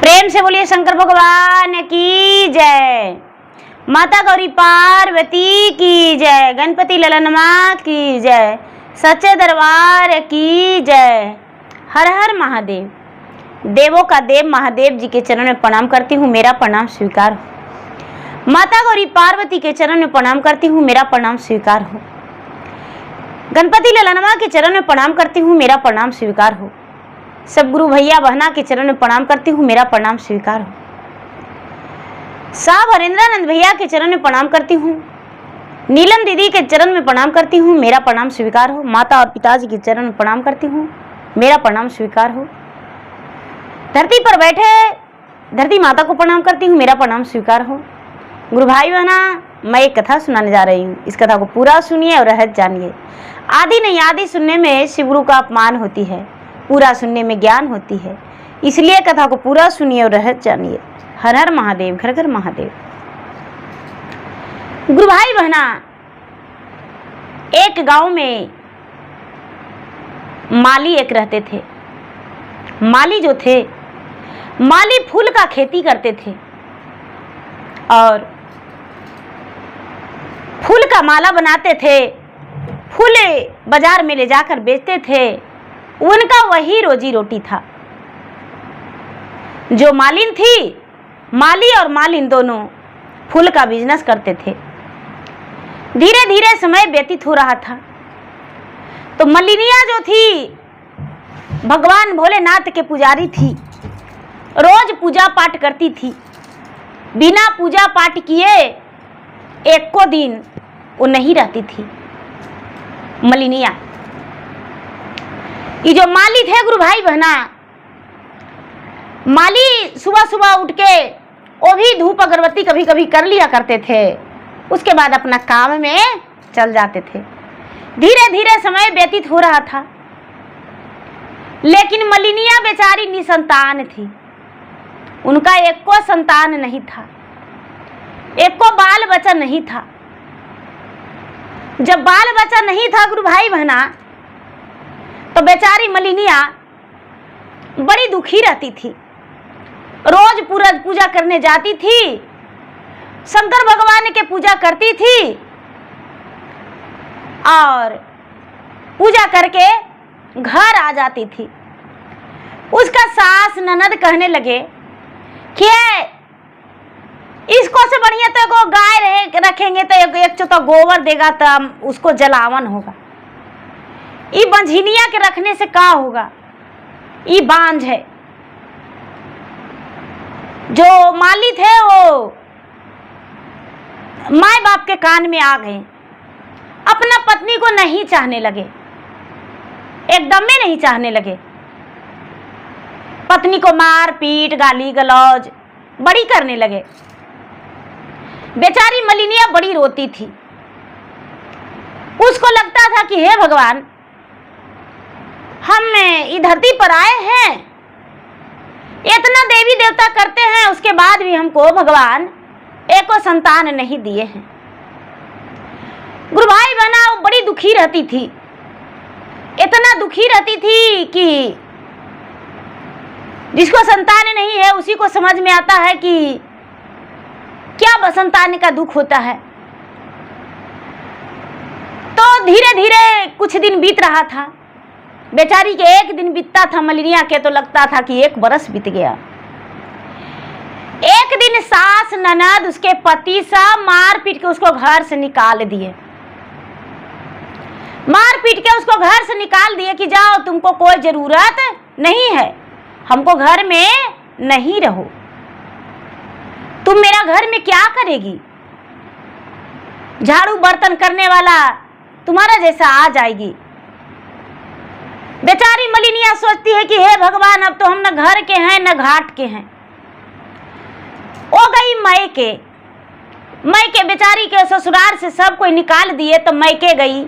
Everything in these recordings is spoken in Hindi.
प्रेम से बोलिए शंकर भगवान की जय। माता गौरी पार्वती की जय। गणपति ललनमा की जय। सच्चे दरबार की जय। हर हर महादेव। देवों का देव महादेव जी के चरण में प्रणाम करती हूँ, मेरा प्रणाम स्वीकार हो। माता गौरी पार्वती के चरण में प्रणाम करती हूँ, मेरा प्रणाम स्वीकार हो। गणपति ललनमा के चरण में प्रणाम करती हूँ, मेरा प्रणाम स्वीकार हो। सब गुरु भैया बहना के चरण में प्रणाम करती हूँ, मेरा प्रणाम स्वीकार हो। साहब हरेंद्रानंद भैया के चरण में प्रणाम करती हूँ। नीलम दीदी के चरण में प्रणाम करती हूँ, मेरा प्रणाम स्वीकार हो। माता और पिताजी के चरण में प्रणाम करती हूँ, मेरा प्रणाम स्वीकार हो। धरती पर बैठे धरती माता को प्रणाम करती हूँ, मेरा प्रणाम स्वीकार हो। गुरु भाई बहना, मैं एक कथा सुनाने जा रही हूँ। इस कथा को पूरा सुनिए और रहस्य जानिए। आदि नहीं आदि सुनने में शिव गुरु का अपमान होती है, पूरा सुनने में ज्ञान होती है। इसलिए कथा को पूरा सुनिए और रहस्य जानिए। हर हर महादेव, घर घर महादेव। गुरु भाई बहना, एक गांव में माली एक रहते थे। माली जो थे, माली फूल का खेती करते थे और फूल का माला बनाते थे, फूल बाजार में ले जाकर बेचते थे। उनका वही रोजी रोटी था। जो मालिन थी, माली और मालिन दोनों फूल का बिजनेस करते थे। धीरे धीरे समय व्यतीत हो रहा था तो मलिनिया जो थी, भगवान भोलेनाथ के पुजारी थी। रोज पूजा पाठ करती थी। बिना पूजा पाठ किए एक को दिन वो नहीं रहती थी मलिनिया। ये जो माली थे गुरु भाई बहना, माली सुबह सुबह उठ के वो भी धूप अगरबत्ती कभी कभी कर लिया करते थे। उसके बाद अपना काम में चल जाते थे। धीरे धीरे समय व्यतीत हो रहा था, लेकिन मलिनिया बेचारी निसंतान थी। उनका एक को संतान नहीं था, एक को बाल बच्चा नहीं था। जब बाल बच्चा नहीं था गुरु भाई बहना, तो बेचारी मलिनिया बड़ी दुखी रहती थी। रोज पूरा पूजा करने जाती थी, शंकर भगवान के पूजा करती थी और पूजा करके घर आ जाती थी। उसका सास ननद कहने लगे कि इसको से बढ़िया तो को गाय रखेंगे तो एक तो गोबर देगा तो उसको जलावन होगा। ये बंझिनिया के रखने से का होगा, ये बांझ है। जो माली थे वो माँ बाप के कान में आ गए। अपना पत्नी को नहीं चाहने लगे, एकदम में नहीं चाहने लगे। पत्नी को मार पीट गाली गलौज बड़ी करने लगे। बेचारी मलिनिया बड़ी रोती थी। उसको लगता था कि हे भगवान, हम इस धरती पर आए हैं, इतना देवी देवता करते हैं, उसके बाद भी हमको भगवान एको संतान नहीं दिए हैं। गुरु भाई बहना, वो बड़ी दुखी रहती थी। इतना दुखी रहती थी कि जिसको संतान नहीं है उसी को समझ में आता है कि क्या संतान का दुख होता है। तो धीरे धीरे कुछ दिन बीत रहा था। बेचारी के एक दिन बीतता था, मलिनिया के तो लगता था कि एक बरस बीत गया। एक दिन सास ननद उसके पति सब मार पीट के उसको घर से निकाल दिए। मार पीट के उसको घर से निकाल दिए कि जाओ, तुमको कोई जरूरत नहीं है, हमको घर में नहीं रहो, तुम मेरा घर में क्या करेगी, झाड़ू बर्तन करने वाला तुम्हारा जैसा आ जाएगी। बेचारी मलिनिया सोचती है कि हे भगवान, अब तो हम न घर के हैं न घाट के हैं। वो गई मैके बेचारी के ससुराल से सब कोई निकाल दिए तो मैके गई।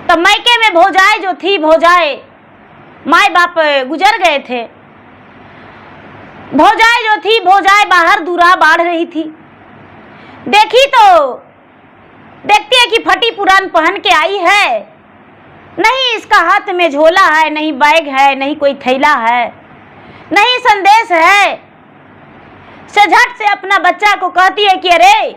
तो मैके में भौजाई जो थी, भौजाई माँ बाप गुजर गए थे। भौजाई जो थी, भौजाई बाहर दूरा बाढ़ रही थी। देखी तो देखती है कि फटी पुरान पहन के आई है, नहीं इसका हाथ में झोला है, नहीं बैग है, नहीं कोई थैला है। नहीं संदेश है। से झट से अपना बच्चा को कहती है कि अरे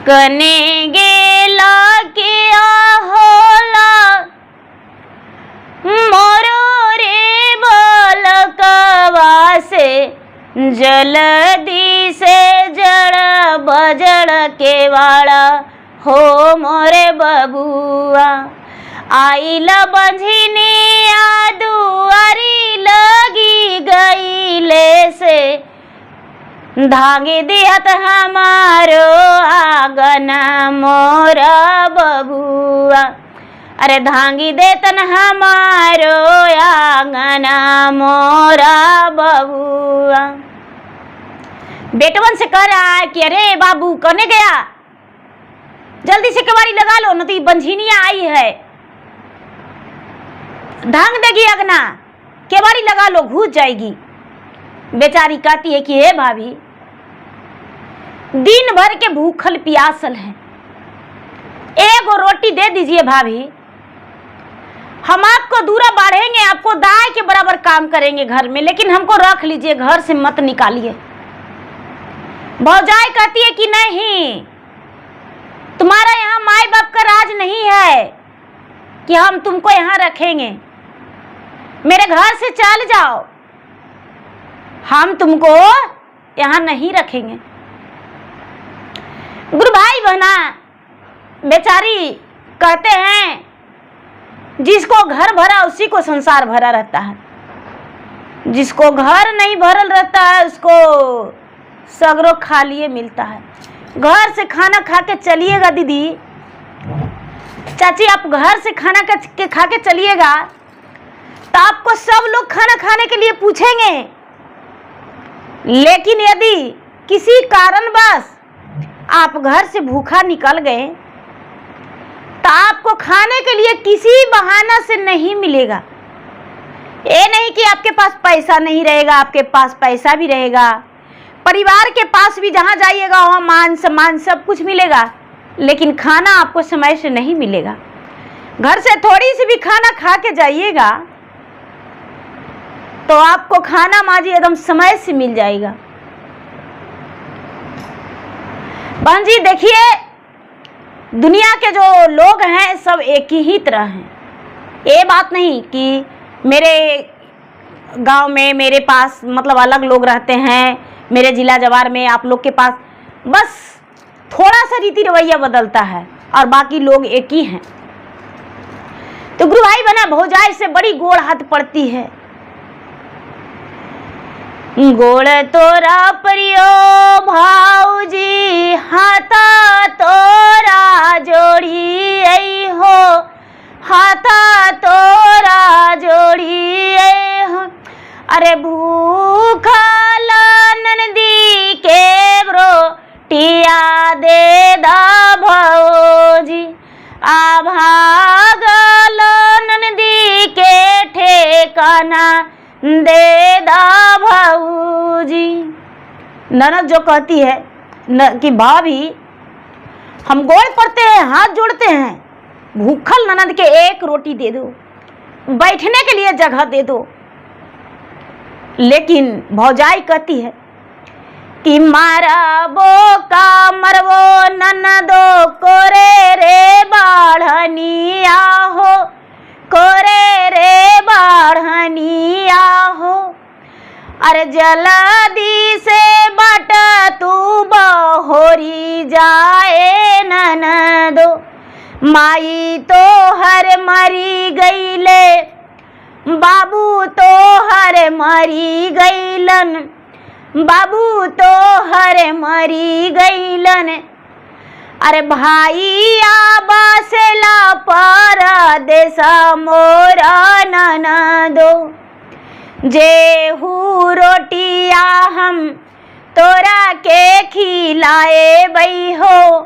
कने गेला किया होला मोरो रे बालकवा से जल्दी से जड़ बजड़ के वाला हो मोरे बबुआ। आइल बंझिनिया दुआरी लगी गईले से धागे दिहत हमारो आंगना मोरा बबुआ। अरे धांगी देतन हमारो आंगना मोरा बबुआ। बेटवन से कह रहा है कि अरे बाबू करने गया, जल्दी से केवाड़ी लगा लो, न तो ये बंझिनिया आई है, धांग देगी अगना, केवाड़ी लगा लो, घुस जाएगी। बेचारी कहती है कि हे भाभी, दिन भर के भूखल प्यासल है, एक रोटी दे दीजिए भाभी, हम आपको दूरा बढ़ेंगे, आपको दाई के बराबर काम करेंगे घर में, लेकिन हमको रख लीजिए, घर से मत निकालिए। भौजाई कहती है कि नहीं, तुम्हारा यहाँ माई बाप का राज नहीं है कि हम तुमको यहाँ रखेंगे, मेरे घर से चल जाओ, हम तुमको यहाँ नहीं रखेंगे। गुरु भाई बहना बेचारी कहते हैं जिसको घर भरा उसी को संसार भरा रहता है, जिसको घर नहीं भरल रहता है उसको सगरो खालिए मिलता है। घर से खाना खा के चलिएगा दीदी, चाची आप घर से खाना खा के चलिएगा तो आपको सब लोग खाना खाने के लिए पूछेंगे, लेकिन यदि किसी कारणवश आप घर से भूखा निकल गए तो आपको खाने के लिए किसी बहाना से नहीं मिलेगा। ये नहीं कि आपके पास पैसा नहीं रहेगा, आपके पास पैसा भी रहेगा, परिवार के पास भी जहाँ जाइएगा वहाँ मान सम्मान सब कुछ मिलेगा, लेकिन खाना आपको समय से नहीं मिलेगा। घर से थोड़ी सी भी खाना खा के जाइएगा तो आपको खाना माजी एकदम समय से मिल जाएगा। बहन जी देखिए, दुनिया के जो लोग हैं सब एक ही तरह हैं। ये बात नहीं कि मेरे गांव में मेरे पास मतलब अलग लोग रहते हैं, मेरे जिला जवार में आप लोग के पास बस थोड़ा सा रीति रवैया बदलता है और बाकी लोग एक ही हैं। तो गुरु भाई बना भौजाई से बड़ी गोड़ हाथ पड़ती है, गोड़ तोरा परियो भाऊजी हाथा तोरा जोड़ी आई हो, हाथा तोरा जोड़ी आई हो। अरे भूखल नंदी के रोटिया दे दा भौजी, आ भागल नंदी के ठेकाना दे दा भाऊजी। ननद जो कहती है कि भाभी हम गोड़ पड़ते हैं, हाथ जोड़ते हैं, भूखल ननद के एक रोटी दे दो, बैठने के लिए जगह दे दो। लेकिन भौजाई कहती है कि मारा बो का मरवो ननदो कोरे रे बाढ़निया हो, कोरे रे बाढ़निया हो। अरे जल्दी से बट तू बहोरी जाए ननदो, माई तो हर मरी गईले, बाबू तो हर मरी गईलन, बाबू तो हर मरी गईलन। अरे भाई बसेला परदेस मोरा ननदो, जेहू रोटिया हम तोरा के खिलाए बई हो,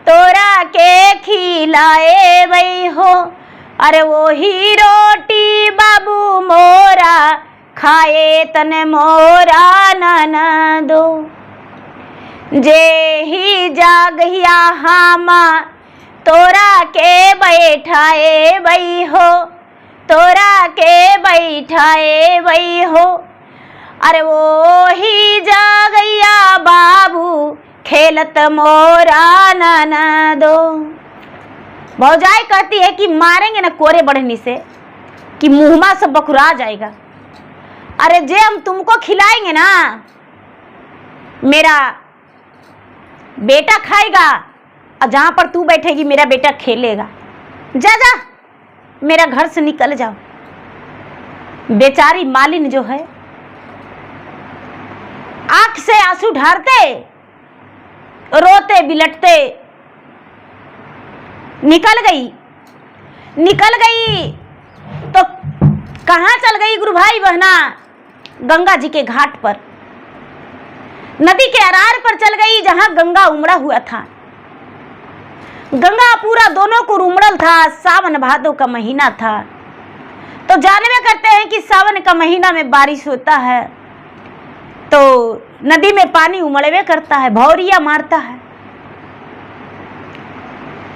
तोरा के खिलाए बई हो। अरे वही रोटी बाबू मोरा खाए तन मोरा ननदो, जे ही जागहिया हामा तोरा के बैठाए बई हो, तोरा के बैठाए वही हो, अरे वो ही जगैया बाबू खेलत मोरा ननदो। भौजाई कहती है कि मारेंगे ना कोरे बढ़नी से कि मुँहमा सब बकुरा जाएगा। अरे जे हम तुमको खिलाएंगे ना, मेरा बेटा खाएगा और जहाँ पर तू बैठेगी मेरा बेटा खेलेगा। जा जा मेरा घर से निकल जाओ। बेचारी मालिन जो है आंख से आंसू ढारते रोते बिलटते निकल गई तो कहाँ चल गई गुरु भाई बहना? गंगा जी के घाट पर, नदी के अरार पर चल गई जहां गंगा उमड़ा हुआ था। गंगा पूरा दोनों को उमड़ल था। सावन भादों का महीना था। तो जानवे करते हैं कि सावन का महीना में बारिश होता है तो नदी में पानी उमड़वे करता है, भौरिया मारता है।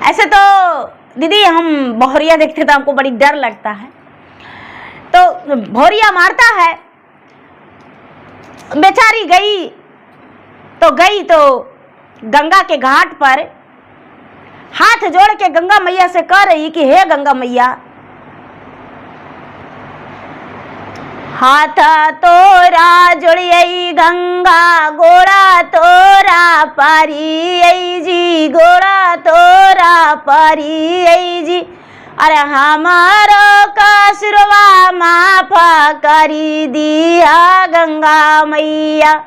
ऐसे तो दीदी हम भौरिया देखते तो हमको बड़ी डर लगता है। तो भौरिया मारता है। बेचारी गई तो गंगा के घाट पर हाथ जोड़ के गंगा मैया से कह रही कि हे गंगा मैया, हाथ तोरा जोड़ियई गंगा, गोड़ा तोरा पारी जी, गोड़ा तोरा पारी जी। अरे हमारो कसुरवा माफा करी दिया गंगा मैया।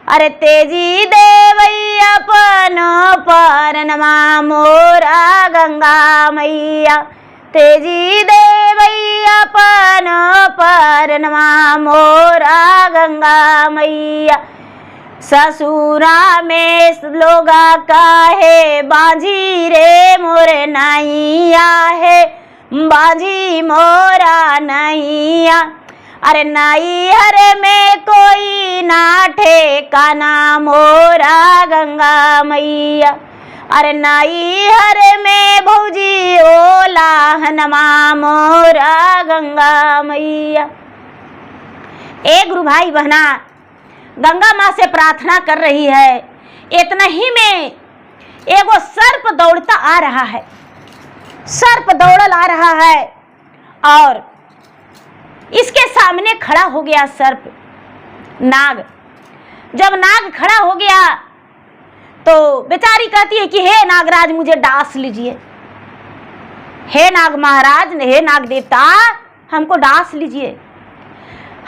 अरे तेजी देवैया अपन परनमा मोरा गंगा मैया, तेजी देवैया अपन परनमा मोरा गंगा मैया। ससुरा में लोगा काहे बाजी रे मोरे नैया है, बाजी मोरा नैया। अरे नैहर में कोई ना ठेकाना मोरा गंगा मैया। अरे नैहर में भौजी ओलाहनमा मोरा गंगा मैया। एक गुरु भाई बहना गंगा माँ से प्रार्थना कर रही है। इतना ही में एगो सर्प दौड़ता आ रहा है। सर्प दौड़ल आ रहा है और इसके सामने खड़ा हो गया सर्प नाग। जब नाग खड़ा हो गया तो बेचारी कहती है कि हे नागराज मुझे डांस लीजिए, हे नाग महाराज, हे नाग देवता हमको डांस लीजिए,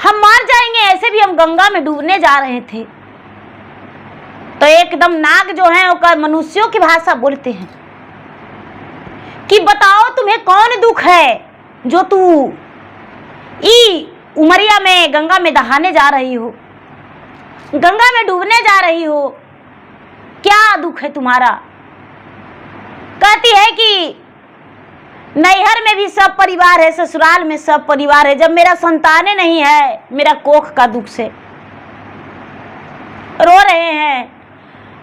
हम मार जाएंगे, ऐसे भी हम गंगा में डूबने जा रहे थे। तो एकदम नाग जो है वो मनुष्यों की भाषा बोलते हैं कि बताओ तुम्हें कौन दुख है जो तू ई उमरिया में गंगा में दहाने जा रही हो, गंगा में डूबने जा रही हो, क्या दुख है तुम्हारा? कहती है कि नैहर में भी सब परिवार है, ससुराल में सब परिवार है, जब मेरा संतानें नहीं है, मेरा कोख का दुख से रो रहे हैं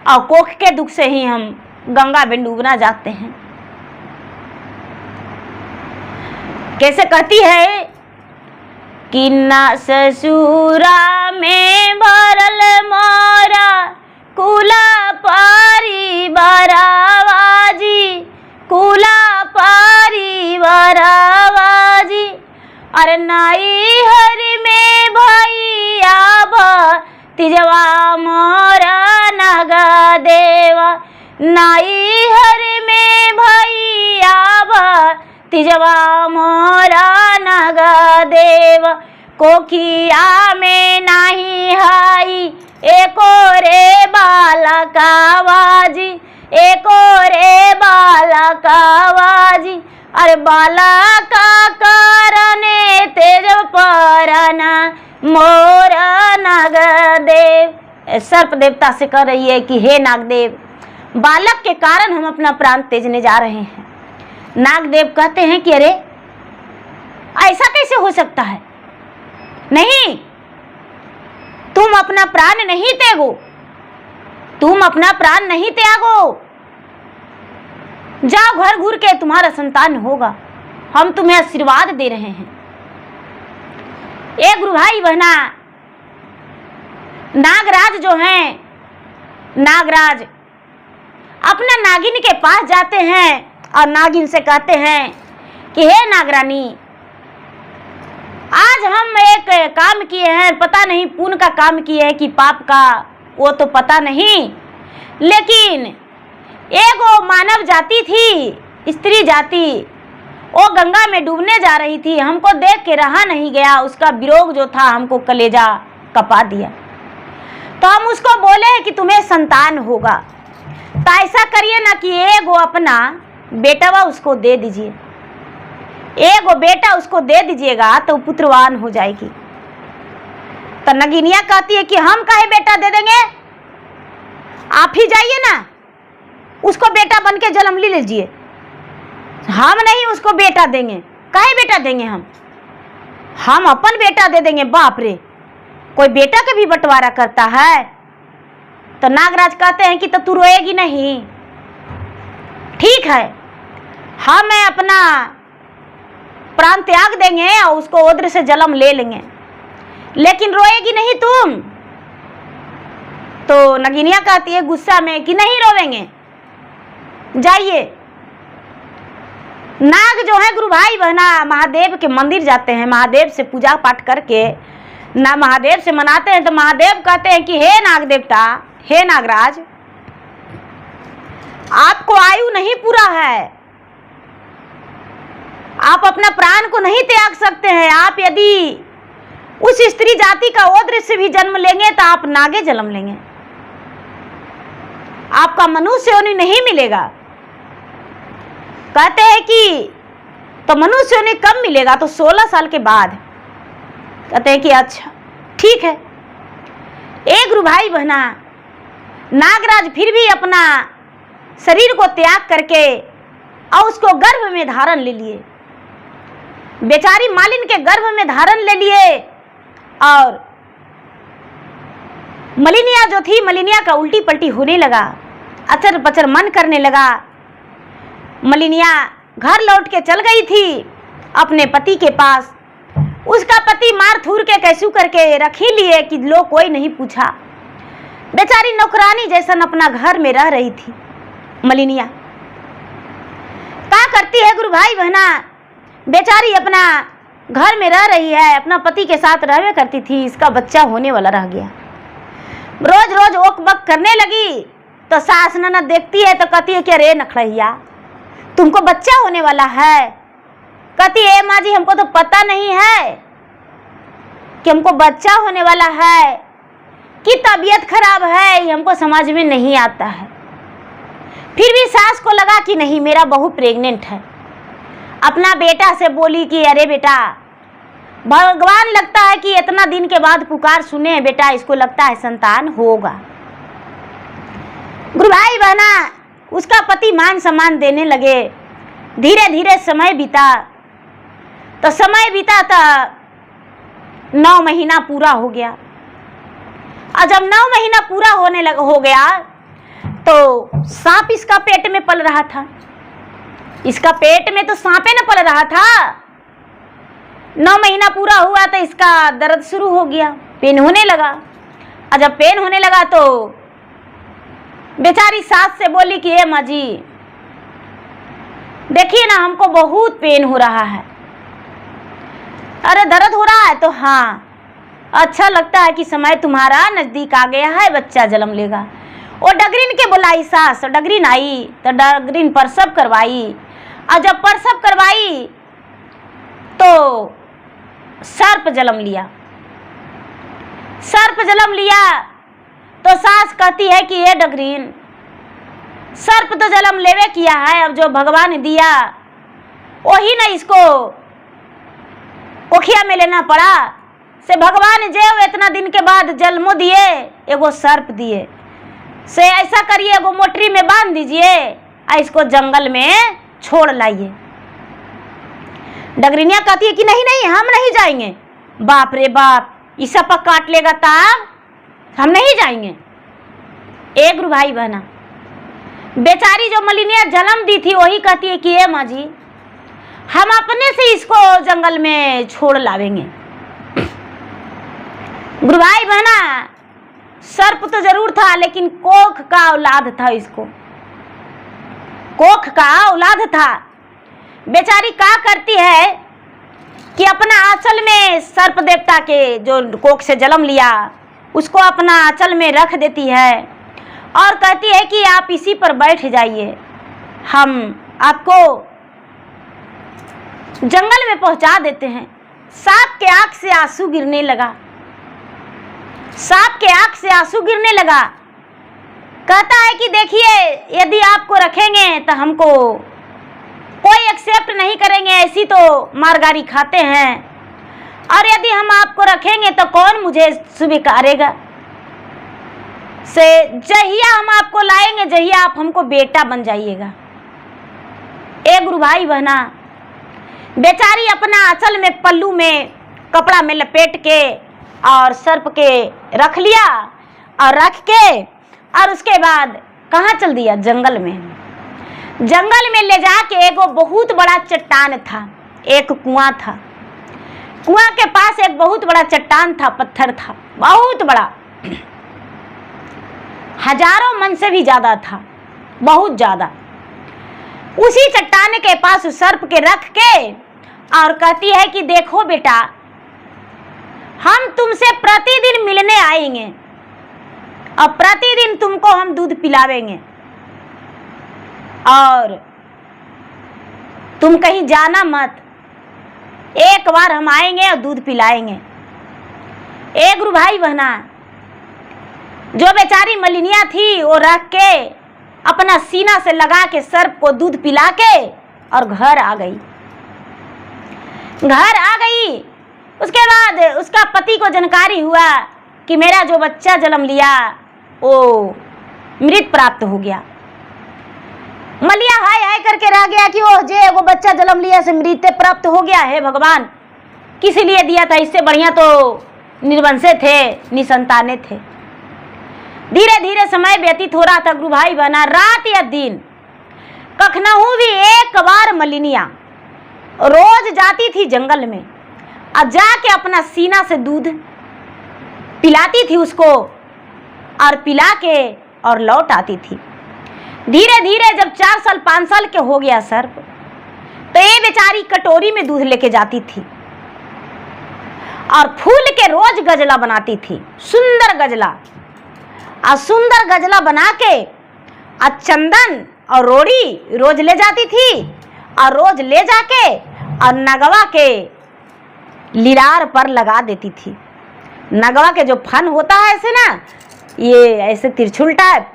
और कोख के दुख से ही हम गंगा में डूबना जाते हैं। कैसे कहती है कि ना ससुरा में भरल मोरा कुला पारी बरावाजी, कुला पारी बरावाजी। अरे नैहर में भैया भतीजवा मोरा नगा देवा, नैहर में भैया भतीजवा मोरा नगा देवा। कोखिया में नहीं हाई एको रे बालकावाजी, एको रे बालकावाजी। अरे बालका करने तेज परना मोर नागदेव। सर्प देवता से कह रही है कि हे नागदेव, बालक के कारण हम अपना प्राण तेजने जा रहे हैं। नागदेव कहते हैं कि अरे ऐसा कैसे हो सकता है? नहीं, तुम अपना प्राण नहीं त्यागो, तुम अपना प्राण नहीं त्यागो, जाओ घर घूर के तुम्हारा संतान होगा, हम तुम्हें आशीर्वाद दे रहे हैं। एक गुरु भाई बहना, नागराज जो हैं, नागराज अपना नागिन के पास जाते हैं और नागिन से कहते हैं कि हे नागरानी, आज हम एक काम किए हैं, पता नहीं पुण्य का काम किए हैं कि पाप का, वो तो पता नहीं, लेकिन एक वो मानव जाति थी, स्त्री जाति, वो गंगा में डूबने जा रही थी, हमको देख के रहा नहीं गया, उसका वियोग जो था हमको कलेजा कपा दिया। तो हम उसको बोले कि तुम्हें संतान होगा, तो ऐसा करिए ना कि एक वो अपना बेटावा उसको दे दीजिए, एक वो बेटा उसको दे दीजिएगा तो पुत्रवान हो जाएगी। तो नगिनिया कहती है कि हम काहे बेटा दे देंगे, आप ही जाइए ना, उसको बेटा बन के जन्म ले लीजिए, हम नहीं उसको बेटा देंगे, काहे बेटा देंगे, हम अपन बेटा दे देंगे। बाप रे, कोई बेटा का भी बंटवारा करता है। तो नागराज कहते हैं कि तो तू रोएगी नहीं, ठीक है, हम अपना प्राण त्याग देंगे और उसको उधर से जन्म ले लेंगे, लेकिन रोएगी नहीं तुम। तो नगिनिया कहती है गुस्सा में कि नहीं रोवेंगे, जाइए। नाग जो है गुरु भाई बहना महादेव के मंदिर जाते हैं, महादेव से पूजा पाठ करके ना महादेव से मनाते हैं। तो महादेव कहते हैं कि हे नाग देवता, हे नागराज, आपको आयु नहीं पूरा है, आप अपना प्राण को नहीं त्याग सकते हैं। आप यदि उस स्त्री जाति का ओद्र से भी जन्म लेंगे तो आप नागे जन्म लेंगे, आपका मनुष्य योनि नहीं मिलेगा। कहते हैं कि तो मनुष्य योनि कब मिलेगा, तो 16 साल के बाद। कहते हैं कि अच्छा ठीक है। एक गुरु भाई बहना, नागराज फिर भी अपना शरीर को त्याग करके और उसको गर्भ में धारण ले लिए, बेचारी मालिन के गर्भ में धारण ले लिए। और मलिनिया जो थी, मलिनिया का उल्टी पलटी होने लगा, अचर पचर मन करने लगा। मलिनिया घर लौट के चल गई थी अपने पति के पास। उसका पति मार थूर के कैसू करके रख ही लिए कि लोग कोई नहीं पूछा। बेचारी नौकरानी जैसन अपना घर में रह रही थी। मलिनिया क्या करती है गुरु भाई बहना, बेचारी अपना घर में रह रही है, अपना पति के साथ रहवे करती थी, इसका बच्चा होने वाला रह गया। रोज रोज ओक बक करने लगी तो सास ननद देखती है तो कहती है कि अरे नखड़ैया, तुमको बच्चा होने वाला है। कहती है माँ जी, हमको तो पता नहीं है कि हमको बच्चा होने वाला है कि तबीयत खराब है, ये हमको समझ में नहीं आता है। फिर भी सास को लगा कि नहीं, मेरा बहू प्रेग्नेंट है। अपना बेटा से बोली कि अरे बेटा, भगवान लगता है कि इतना दिन के बाद पुकार सुने हैं बेटा, इसको लगता है संतान होगा। गुरु भाई बहना, उसका पति मान सम्मान देने लगे। धीरे धीरे समय बीता, तो समय बीता तो 9 महीना पूरा हो गया। और जब 9 महीना पूरा हो गया तो सांप इसका पेट में पल रहा था। इसका पेट में तो सांपे न पल रहा था। 9 महीना पूरा हुआ तो इसका दर्द शुरू हो गया, पेन होने लगा। और जब पेन होने लगा तो बेचारी सास से बोली कि हे माँ जी, देखिए ना, हमको बहुत पेन हो रहा है। अरे दर्द हो रहा है? तो हाँ, अच्छा लगता है कि समय तुम्हारा नजदीक आ गया है, बच्चा जन्म लेगा। वो डगरीन के बुलाई सास, डगरीन आई तो डगरीन प्रसव करवाई। और जब प्रसव करवाई तो सर्प जन्म लिया। सर्प जन्म लिया तो सास कहती है कि ये डगरीन, सर्प तो जन्म लेवे किया है, अब जो भगवान दिया वही ना इसको ओखिया में लेना पड़ा। से भगवान जे इतना दिन के बाद जन्मो दिए, एगो सर्प दिए, से ऐसा करिए एगो मोटरी में बांध दीजिए और इसको जंगल में छोड़ लाइए। डगरिनिया कहती है कि नहीं नहीं, हम नहीं जाएंगे। बाप रे बाप, इस पर काट लेगा तब हम नहीं जाएंगे। एक गुरु भाई बहना, बेचारी जो मलिनिया जन्म दी थी वही कहती है कि ये माँ जी, हम अपने से इसको जंगल में छोड़ लावेंगे। गुरु भाई बहना, सर्प तो जरूर था लेकिन कोख का औलाद था, इसको कोख का औलाद था। बेचारी क्या करती है कि अपना आंचल में सर्प देवता के जो कोख से जन्म लिया उसको अपना आंचल में रख देती है और कहती है कि आप इसी पर बैठ जाइए, हम आपको जंगल में पहुंचा देते हैं। सांप के आंख से आंसू गिरने लगा, सांप के आंख से आंसू गिरने लगा। कहता है कि देखिए, यदि आपको रखेंगे तो हमको कोई एक्सेप्ट नहीं करेंगे, ऐसी तो मारगारी खाते हैं, और यदि हम आपको रखेंगे तो कौन मुझे स्वीकारेगा। से जहिया हम आपको लाएंगे, जहिया आप हमको बेटा बन जाइएगा। ए गुरु भाई बहना, बेचारी अपना आंचल में पल्लू में कपड़ा में लपेट के और सर्प के रख लिया और रख के और उसके बाद कहाँ चल दिया, जंगल में। जंगल में ले जाके एगो बहुत बड़ा चट्टान था, एक कुआं था। कुआं के पास एक बहुत बड़ा चट्टान था, पत्थर था बहुत बड़ा, हजारों मन से भी ज्यादा था, बहुत ज्यादा। उसी चट्टान के पास सर्प के रख के और कहती है कि देखो बेटा, हम तुमसे प्रतिदिन मिलने आएंगे और प्रतिदिन तुमको हम दूध पिलावेंगे और तुम कहीं जाना मत, एक बार हम आएंगे और दूध पिलाएंगे। एक गुरु भाई बहना, जो बेचारी मलिनिया थी वो रख के अपना सीना से लगा के सर्प को दूध पिला के और घर आ गई। घर आ गई, उसके बाद उसका पति को जानकारी हुआ कि मेरा जो बच्चा जन्म लिया वो मृत प्राप्त हो गया। मलिया हाय हाय करके रह गया कि ओह जे वो बच्चा जन्म लिया से मृत प्राप्त हो गया है, भगवान किस लिए दिया था, इससे बढ़िया तो निर्वंशे थे, निसंताने थे। धीरे धीरे समय व्यतीत हो रहा था गुरु भाई बहना। रात या दिन कखनहू भी एक बार मलिनिया रोज जाती थी जंगल में और जाके अपना सीना से दूध पिलाती थी उसको और पिला के और लौट आती थी। धीरे धीरे जब 4 साल 5 साल के हो गया सर्प, तो ये बेचारी कटोरी में दूध लेके जाती थी और फूल के रोज गजला बनाती थी, सुंदर गजला। और सुंदर गजला बना के और चंदन और रोड़ी रोज ले जाती थी और रोज ले जाके और नगवा के लिरार पर लगा देती थी। नगवा के जो फन होता है ऐसे ना, ये ऐसे तिरछुल टाइप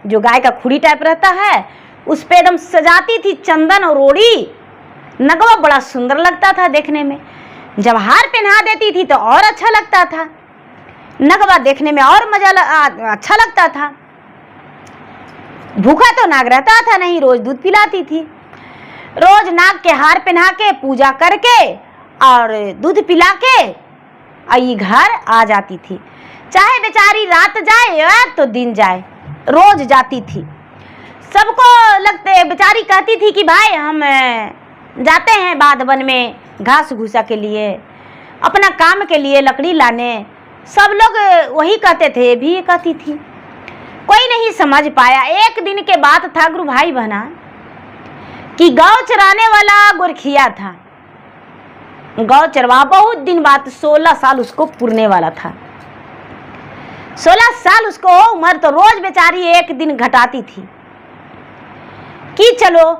जो गाय का खुड़ी टाइप रहता है, उस पे एकदम सजाती थी चंदन और रोड़ी। नगवा बड़ा सुंदर लगता था देखने में। जब हार पहना देती थी तो और अच्छा लगता था, नगवा देखने में और अच्छा लगता था। भूखा तो नाग रहता था नहीं, रोज दूध पिलाती थी। रोज नाग के हार पहना के पूजा करके और दूध पिला के आई घर आ जाती थी। चाहे बेचारी रात जाए या तो दिन जाए, रोज जाती थी। सबको लगते, बेचारी कहती थी कि भाई हम जाते हैं बाध वन में घास भूसा के लिए, अपना काम के लिए लकड़ी लाने। सब लोग वही कहते थे, ये भी कहती थी। कोई नहीं समझ पाया। एक दिन के बात था गुरु भाई बहना कि गौ चराने वाला गोरखिया था। गौ चरवा बहुत दिन बाद 16 साल उसको पुरने वाला था। 16 साल उसको उम्र, तो रोज बेचारी एक दिन घटाती थी कि चलो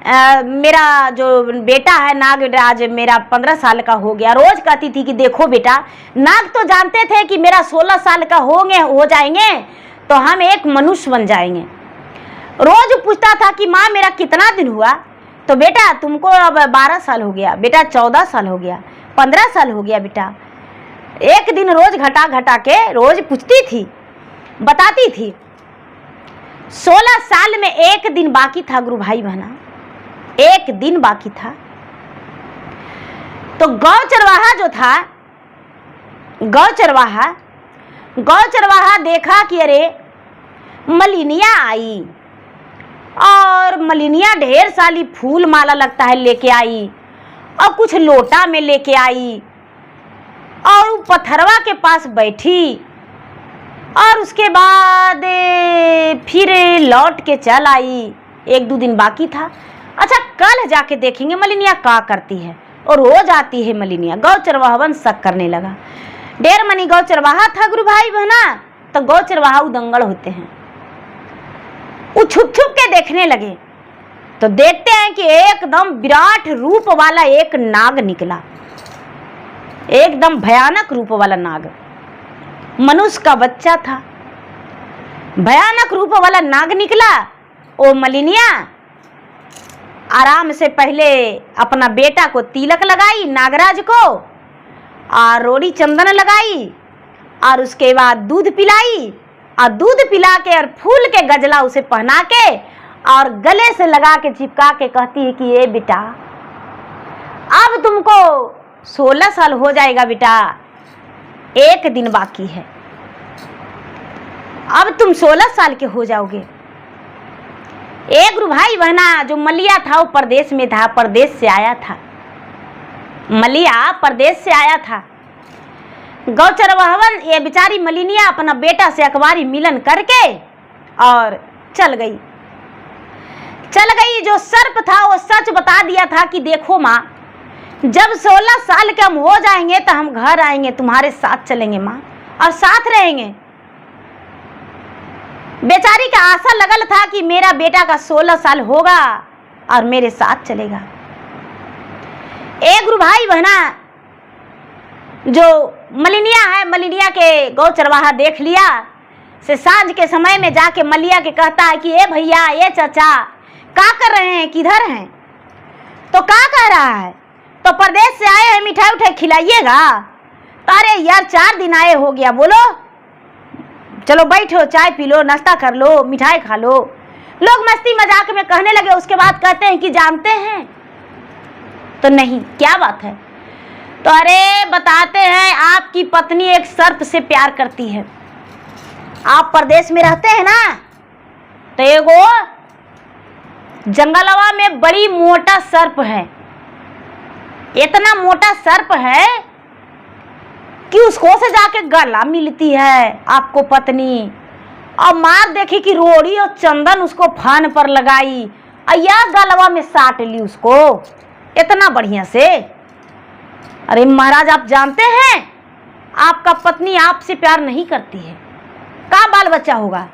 मेरा जो बेटा है नाग, आज मेरा 15 साल का हो गया। रोज कहती थी कि देखो बेटा, नाग तो जानते थे कि मेरा 16 साल का हो जाएंगे तो हम एक मनुष्य बन जाएंगे। रोज पूछता था कि माँ मेरा कितना दिन हुआ, तो बेटा तुमको अब 12 साल हो गया, बेटा 14 साल हो गया, 15 साल हो गया बेटा। एक दिन रोज घटा घटा के रोज पूछती थी, बताती थी। 16 साल में एक दिन बाकी था गुरु भाई बहना, एक दिन बाकी था। तो गौ चरवाहा जो था, गौ चरवाहा देखा कि अरे मलिनिया आई और मलिनिया ढेर सारी फूल माला लगता है लेके आई और कुछ लोटा में लेके आई और वो पत्थरवा के पास बैठी और उसके बाद फिर लौट के चल आई। 1-2 दिन बाकी था। अच्छा, कल जाके देखेंगे मलिनिया क्या करती है। और रोज आती है मलिनिया। गौ चरवाहवन शक करने लगा। डेर मनी गौ चरवाहा था गुरु भाई बहना, तो गौ चरवाहा उदंगड़ होते हैं। वो छुप छुप के देखने लगे तो देखते हैं कि एकदम विराट रूप वाला एक नाग निकला। एकदम भयानक रूप वाला नाग, मनुष्य का बच्चा था। भयानक रूप वाला नाग निकला। ओ मलिनिया आराम से पहले अपना बेटा को तिलक लगाई, नागराज को, और रोड़ी चंदन लगाई, और उसके बाद दूध पिलाई, और दूध पिला के और फूल के गजला उसे पहना के और गले से लगा के चिपका के कहती है कि ये बेटा अब तुमको 16 साल हो जाएगा बेटा, 1 दिन बाकी है, अब तुम 16 साल के हो जाओगे। एक गुरु भाई बहना जो मलिया था वो परदेश में था, परदेश से आया था। मलिया परदेश से आया था। गौ चरवाहवन ये बेचारी मलिनिया अपना बेटा से अखबारी मिलन करके और चल गई। जो सर्प था वो सच बता दिया था कि देखो माँ, जब 16 साल के हम हो जाएंगे तो हम घर आएंगे, तुम्हारे साथ चलेंगे माँ, और साथ रहेंगे। बेचारी का आशा लगल था कि मेरा बेटा का 16 साल होगा और मेरे साथ चलेगा। एक गुरु भाई बहना जो मलिनिया है, मलिनिया के गौ चरवाहा देख लिया से सांझ के समय में जाके मलिया के कहता है कि ए भैया, ये चाचा क्या कर रहे हैं, किधर हैं? तो क्या कह रहा है, तो परदेश से आए हैं, मिठाई उठाई खिलाइएगा। तो अरे यार 4 दिन आए हो गया, बोलो चलो बैठो, चाय पी लो, नाश्ता कर लो, मिठाई खा लो। लोग मस्ती मजाक में कहने लगे। उसके बाद कहते हैं कि जानते हैं? तो नहीं, क्या बात है? तो अरे बताते हैं, आपकी पत्नी एक सर्प से प्यार करती है। आप परदेश में रहते हैं ना, तो एगो जंगलवा में बड़ी मोटा सर्प है। इतना मोटा सर्प है कि उसको से जाके गला मिलती है आपको पत्नी, और मार देखी कि रोड़ी और चंदन उसको फान पर लगाई, या गलवा में साट ली उसको इतना बढ़िया से। अरे महाराज, आप जानते हैं आपका पत्नी आपसे प्यार नहीं करती है, का बाल बच्चा होगा?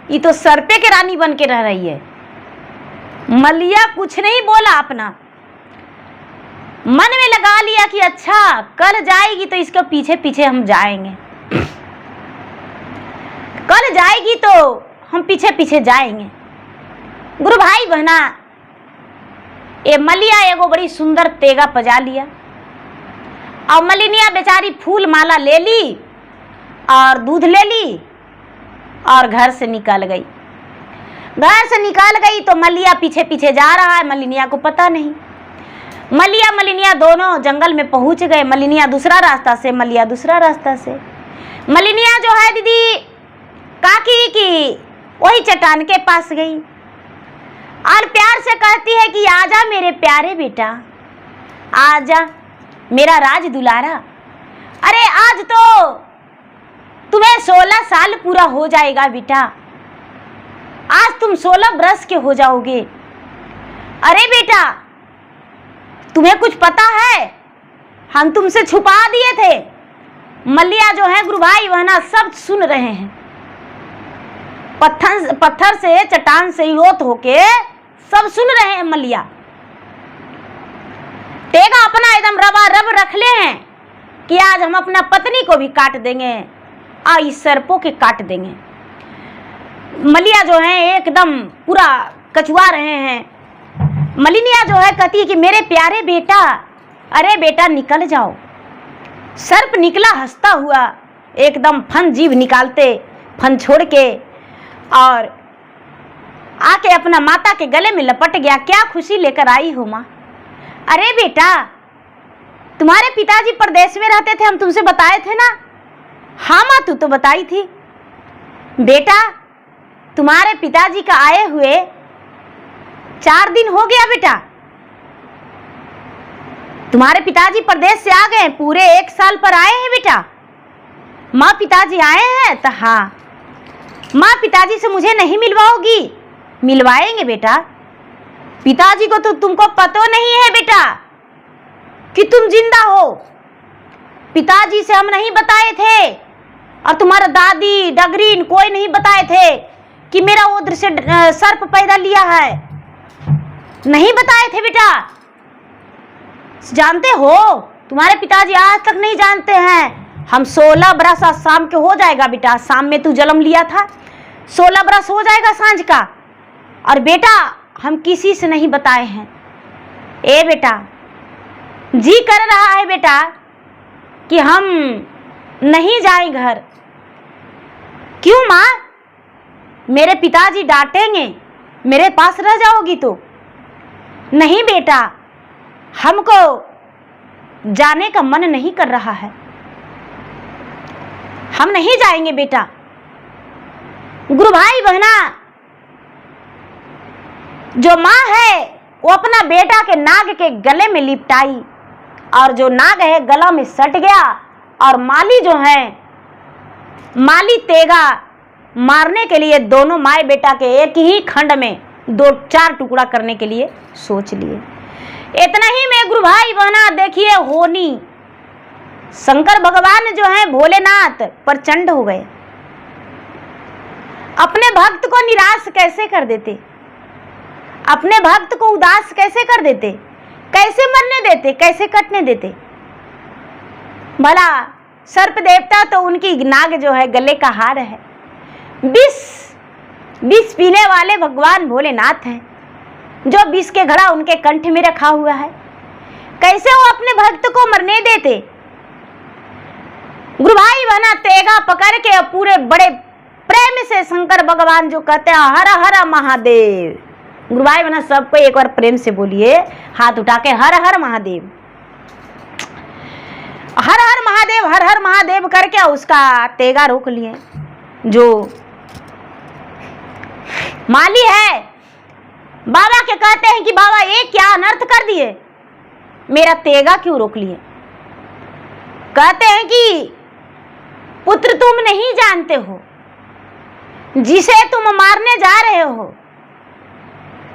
ये तो सर्पे के रानी बन के रह रही है। मलिया कुछ नहीं बोला, अपना मन में लगा लिया कि अच्छा कल जाएगी तो इसके पीछे पीछे हम जाएंगे, कल जाएगी तो हम पीछे पीछे जाएंगे। गुरु भाई बहना, ये मलिया एगो बड़ी सुंदर तेगा पजा लिया, और मलिनिया बेचारी फूल माला ले ली और दूध ले ली और घर से निकल गई। घर से निकल गई तो मलिया पीछे पीछे जा रहा है, मलिनिया को पता नहीं। मलिनिया दोनों जंगल में पहुंच गए। मलिनिया दूसरा रास्ता से, मलिया दूसरा रास्ता से। मलिनिया जो है दीदी काकी की वही चट्टान के पास गई और प्यार से कहती है कि आजा मेरे प्यारे बेटा, आजा मेरा राज दुलारा। अरे आज तो तुम्हें 16 साल पूरा हो जाएगा बेटा, आज तुम 16 बरस के हो जाओगे। अरे बेटा, तुम्हें कुछ पता है, हम तुमसे छुपा दिए थे। मलिया जो है गुरु भाई बहना सब सुन रहे हैं, पत्थर से चट्टान से योत होके सब सुन रहे हैं। मलिया तेगा अपना एकदम रबा रब रख ले हैं कि आज हम अपना पत्नी को भी काट देंगे और इस सर्पों के काट देंगे। मलिया जो है एकदम पूरा कचुआ रहे हैं। मलिनिया जो है कहती है कि मेरे प्यारे बेटा, अरे बेटा निकल जाओ। सर्प निकला हंसता हुआ, एकदम फन जीभ निकालते, फन छोड़ के, और आके अपना माता के गले में लपट गया। क्या खुशी लेकर आई हो माँ? अरे बेटा, तुम्हारे पिताजी परदेश में रहते थे, हम तुमसे बताए थे ना? हाँ माँ, तू तो बताई थी। बेटा, तुम्हारे पिताजी का आए हुए 4 दिन हो गया बेटा। तुम्हारे पिताजी प्रदेश से आ गए, पूरे 1 साल पर आए हैं बेटा। माँ पिताजी आए हैं? तो हाँ। माँ पिताजी से मुझे नहीं मिलवाओगी? मिलवाएंगे बेटा। पिताजी को तो तुमको पता नहीं है बेटा कि तुम जिंदा हो। पिताजी से हम नहीं बताए थे, और तुम्हारा दादी डगरीन कोई नहीं बताए थे कि मेरा उधर से सर्प पैदा लिया है। नहीं बताए थे बेटा। जानते हो, तुम्हारे पिताजी आज तक नहीं जानते हैं। हम 16 बरस आज शाम के हो जाएगा बेटा। शाम में तू जन्म लिया था, 16 बरस हो जाएगा सांझ का। और बेटा हम किसी से नहीं बताए हैं। ए बेटा, जी कर रहा है बेटा कि हम नहीं जाएं घर। क्यों माँ? मेरे पिताजी डांटेंगे, मेरे पास रह जाओगी तो। नहीं बेटा, हमको जाने का मन नहीं कर रहा है, हम नहीं जाएंगे बेटा। गुरु भाई बहना, जो माँ है वो अपना बेटा के नाग के गले में लिपटाई, और जो नाग है गला में सट गया। और माली जो है, माली तेगा मारने के लिए दोनों माए बेटा के एक ही खंड में 2-4 टुकड़ा करने के लिए सोच लिए। इतना ही में गुरु भाई बहना देखिए, होनी शंकर भगवान जो है भोलेनाथ प्रचंड हो गए। अपने भक्त को निराश कैसे कर देते, अपने भक्त को उदास कैसे कर देते, कैसे मरने देते, कैसे कटने देते। भला सर्प देवता तो उनकी नाग जो है गले का हार है। विष पीने वाले भगवान भोलेनाथ हैं, जो विष के घड़ा उनके कंठ में रखा हुआ है। कैसे वो अपने भक्त को मरने देते। गुरु भाई बहना तेगा पकड़ के पूरे बड़े प्रेम से शंकर भगवान जो कहते हैं हर हर महादेव। गुरु भाई बहना सबको एक बार प्रेम से बोलिए, हाथ उठा के हर हर महादेव, हर हर महादेव, हर हर महादेव करके उसका तेगा रोक लिए। जो माली है बाबा के कहते हैं कि बाबा ये क्या अनर्थ कर दिए, मेरा तेगा क्यों रोक लिए। कहते हैं कि पुत्र तुम नहीं जानते हो, जिसे तुम मारने जा रहे हो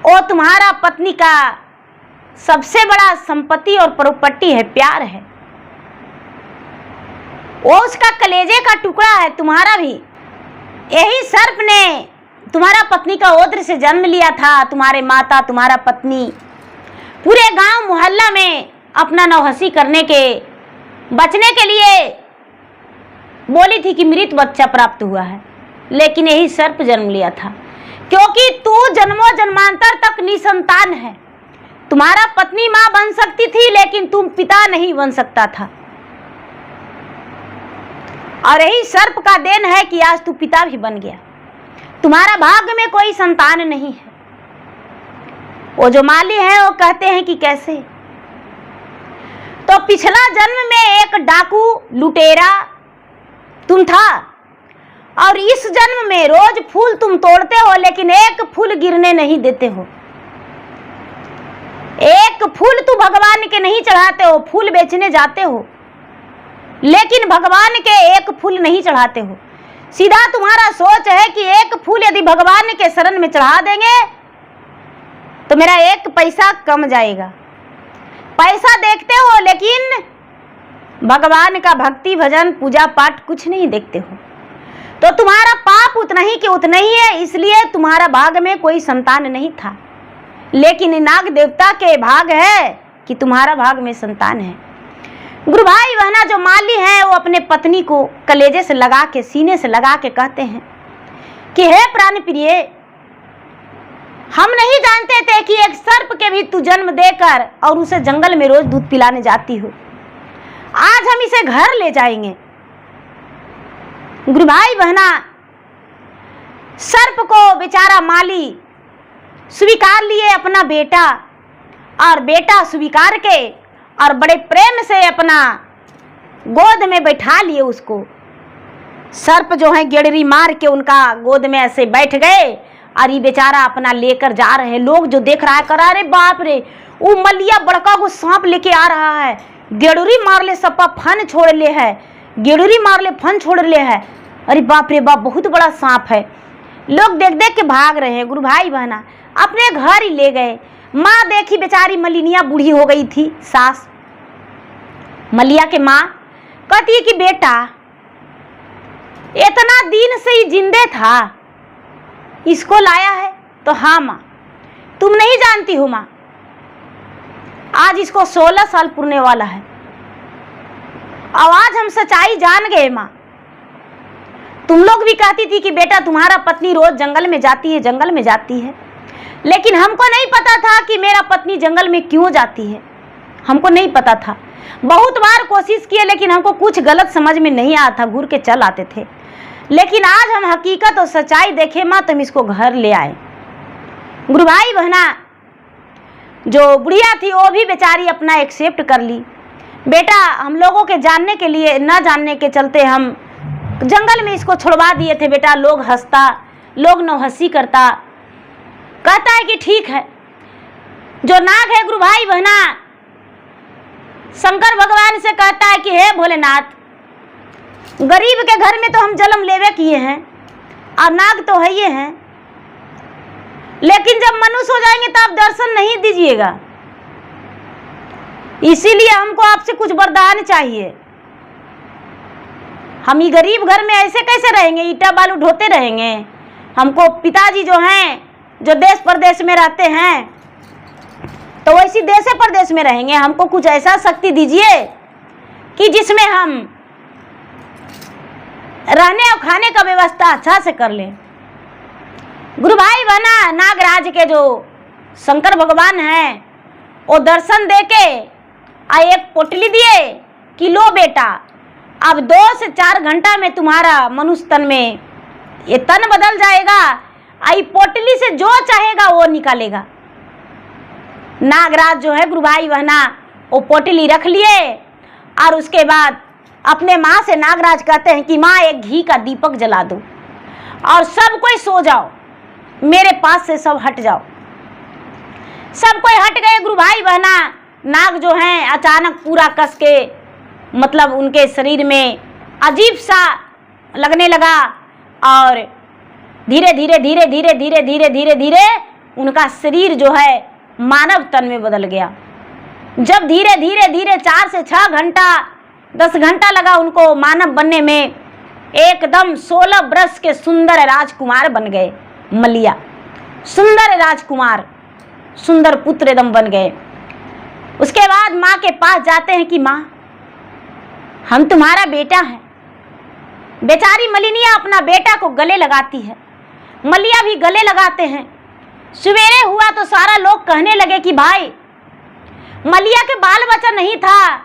वो तुम्हारा पत्नी का सबसे बड़ा संपत्ति और प्रॉपर्टी है, प्यार है। वो उसका कलेजे का टुकड़ा है, तुम्हारा भी। यही सर्प ने तुम्हारा पत्नी का ओद्र से जन्म लिया था। तुम्हारे माता, तुम्हारा पत्नी पूरे गांव मोहल्ला में अपना नौहसी करने के बचने के लिए बोली थी कि मृत बच्चा प्राप्त हुआ है, लेकिन यही सर्प जन्म लिया था। क्योंकि तू जन्मों जन्मांतर तक निसंतान है। तुम्हारा पत्नी मां बन सकती थी, लेकिन तुम पिता नहीं बन सकता था। और यही सर्प का देन है कि आज तू पिता भी बन गया। तुम्हारा भाग्य में कोई संतान नहीं है। वो जो माली है वो कहते हैं कि कैसे, तो पिछला जन्म में एक डाकू लुटेरा तुम था, और इस जन्म में रोज फूल तुम तोड़ते हो, लेकिन एक फूल गिरने नहीं देते हो। एक फूल तू भगवान के नहीं चढ़ाते हो, फूल बेचने जाते हो, लेकिन भगवान के एक फूल नहीं चढ़ाते हो। सीधा तुम्हारा सोच है कि एक फूल यदि भगवान के शरण में चढ़ा देंगे तो मेरा एक पैसा कम जाएगा। पैसा देखते हो, लेकिन भगवान का भक्ति भजन पूजा पाठ कुछ नहीं देखते हो। तो तुम्हारा पाप उतना ही कि उतना ही है, इसलिए तुम्हारा भाग में कोई संतान नहीं था। लेकिन नाग देवता के भाग है कि तुम्हारा भाग में संतान है। गुरु भाई बहना, जो माली है वो अपने पत्नी को कलेजे से लगा के, सीने से लगा के कहते हैं कि हे प्राण प्रिय, हम नहीं जानते थे कि एक सर्प के भी तू जन्म देकर और उसे जंगल में रोज दूध पिलाने जाती हो। आज हम इसे घर ले जाएंगे। गुरु भाई बहना, सर्प को बेचारा माली स्वीकार लिए अपना बेटा, और बेटा स्वीकार के और बड़े प्रेम से अपना गोद में बैठा लिए उसको। सर्प जो है गेड़री मार के उनका गोद में ऐसे बैठ गए, और ये बेचारा अपना लेकर जा रहे हैं। लोग जो देख रहा है करा, अरे बाप रे, वो मलिया बड़का को सांप लेके आ रहा है। गेड़ुरी मार ले सप्पा फन छोड़ ले है, गेड़ुरी मार ले फन छोड़ ले है। अरे बाप रे बाप, बहुत बड़ा सांप है। लोग देख देख के भाग रहे हैं। गुरु भाई बहना अपने घर ही ले गए। माँ देखी बेचारी मलिनिया बूढ़ी हो गई थी, सास मलिया के माँ कहती है कि बेटा इतना दिन से ही जिंदे था, इसको लाया है। तो हाँ माँ, तुम नहीं जानती हो माँ, आज इसको 16 साल पूरने वाला है। अब आज हम सच्चाई जान गए माँ। तुम लोग भी कहती थी कि बेटा तुम्हारा पत्नी रोज जंगल में जाती है, जंगल में जाती है, लेकिन हमको नहीं पता था कि मेरा पत्नी जंगल में क्यों जाती है। हमको नहीं पता था। बहुत बार कोशिश किए लेकिन हमको कुछ गलत समझ में नहीं आया था, घूर के चल आते थे। लेकिन आज हम हकीकत और सच्चाई देखे माँ, तुम इसको घर ले आए। गुरु भाई बहना जो बुढ़िया थी वो भी बेचारी अपना एक्सेप्ट कर ली। बेटा हम लोगों के जानने के लिए, न जानने के चलते हम जंगल में इसको छुड़वा दिए थे। बेटा लोग हंसता, लोग नौहंसी करता, कहता है कि ठीक है। जो नाग है गुरु भाई बहना, शंकर भगवान से कहता है कि हे भोलेनाथ, गरीब के घर में तो हम जन्म लेवे किए हैं, अब नाग तो है ये हैं, लेकिन जब मनुष्य हो जाएंगे तो आप दर्शन नहीं दीजिएगा, इसीलिए हमको आपसे कुछ वरदान चाहिए। हम ये गरीब घर में ऐसे कैसे रहेंगे, ईटा बालू ढोते रहेंगे। हमको पिताजी जो हैं, जो देश प्रदेश में रहते हैं, तो वैसी देश प्रदेश में रहेंगे। हमको कुछ ऐसा शक्ति दीजिए कि जिसमें हम रहने और खाने का व्यवस्था अच्छा से कर लें। गुरु भाई बहना नागराज के जो शंकर भगवान हैं, वो दर्शन देके एक पोटली दिए कि लो बेटा, अब 2 से 4 घंटा में तुम्हारा मनुष्य तन में ये तन बदल जाएगा। आई पोटली से जो चाहेगा वो निकालेगा। नागराज जो है गुरु भाई बहना वो पोटली रख लिए और उसके बाद अपने माँ से नागराज कहते हैं कि माँ एक घी का दीपक जला दो और सब कोई सो जाओ, मेरे पास से सब हट जाओ। सब कोई हट गए गुरु भाई बहना। नाग जो हैं अचानक पूरा कस के, मतलब उनके शरीर में अजीब सा लगने लगा और धीरे धीरे धीरे धीरे धीरे धीरे धीरे धीरे उनका शरीर जो है मानव तन में बदल गया। जब धीरे धीरे धीरे 4 से 6 घंटा 10 घंटा लगा उनको मानव बनने में, एकदम 16 वर्ष के सुंदर राजकुमार बन गए। मलिया सुंदर राजकुमार, सुंदर पुत्र एकदम बन गए। उसके बाद माँ के पास जाते हैं कि माँ हम तुम्हारा बेटा है। बेचारी मलिनिया अपना बेटा को गले लगाती है, मलिया भी गले लगाते हैं। सवेरे हुआ तो सारा लोग कहने लगे कि भाई मलिया के बाल बच्चा नहीं था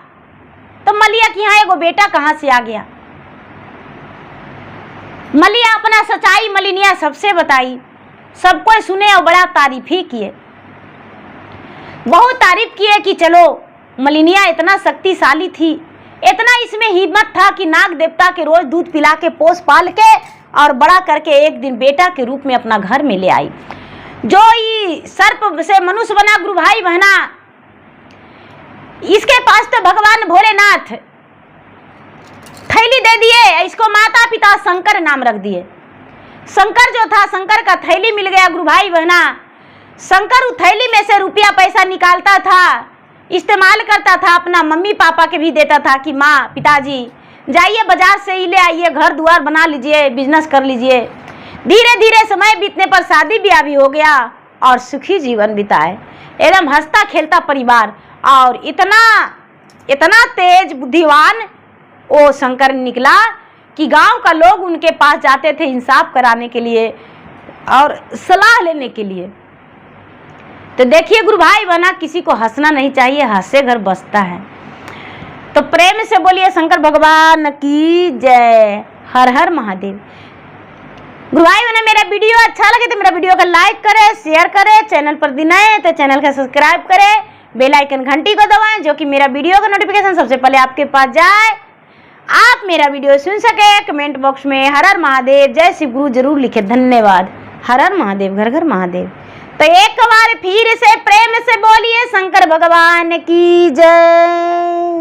तो मलिया के यहाँ एगो बेटा कहाँ से आ गया। मलिया अपना सच्चाई मलिनिया सबसे बताई, सबको सुने और बड़ा तारीफ ही किए, बहुत तारीफ किए कि चलो मलिनिया इतना शक्तिशाली थी, इतना इसमें हिम्मत था कि नाग देवता के रोज दूध पिला के पोस पाल के और बड़ा करके एक दिन बेटा के रूप में अपना घर में ले आई। जो ये सर्प से मनुष्य बना गुरु भाई बहना, इसके पास तो भगवान भोलेनाथ थैली दे दिए, इसको माता पिता शंकर नाम रख दिए। शंकर जो था, शंकर का थैली मिल गया गुरु भाई बहना। शंकर उस थैली में से रुपया पैसा निकालता था, इस्तेमाल करता था, अपना मम्मी पापा के भी देता था कि माँ पिताजी जाइए बाजार से ही ले आइए, घर द्वार बना लीजिए, बिजनेस कर लीजिए। धीरे धीरे समय बीतने पर शादी ब्याह भी हो गया और सुखी जीवन बिताए, एकदम हंसता खेलता परिवार। और इतना तेज बुद्धिवान वो शंकर निकला कि गांव का लोग उनके पास जाते थे इंसाफ कराने के लिए और सलाह लेने के लिए। तो देखिए गुरु भाई बना, किसी को हंसना नहीं चाहिए, हंसे घर बसता है। तो प्रेम से बोलिए शंकर भगवान की जय। हर हर महादेव। गुरु भाई बना, मेरा वीडियो अच्छा लगे तो मेरा वीडियो को लाइक करें, शेयर करें, चैनल पर दिन आए तो चैनल को सब्सक्राइब करें, बेल आइकन घंटी को दबाएं जो कि मेरा वीडियो का नोटिफिकेशन सबसे पहले आपके पास जाए, आप मेरा वीडियो सुन सके। कमेंट बॉक्स में हर हर महादेव, जय शिव गुरु जरूर लिखे। धन्यवाद। हर हर महादेव, घर घर महादेव। तो एक बार फिर से प्रेम से बोलिए शंकर भगवान की जय।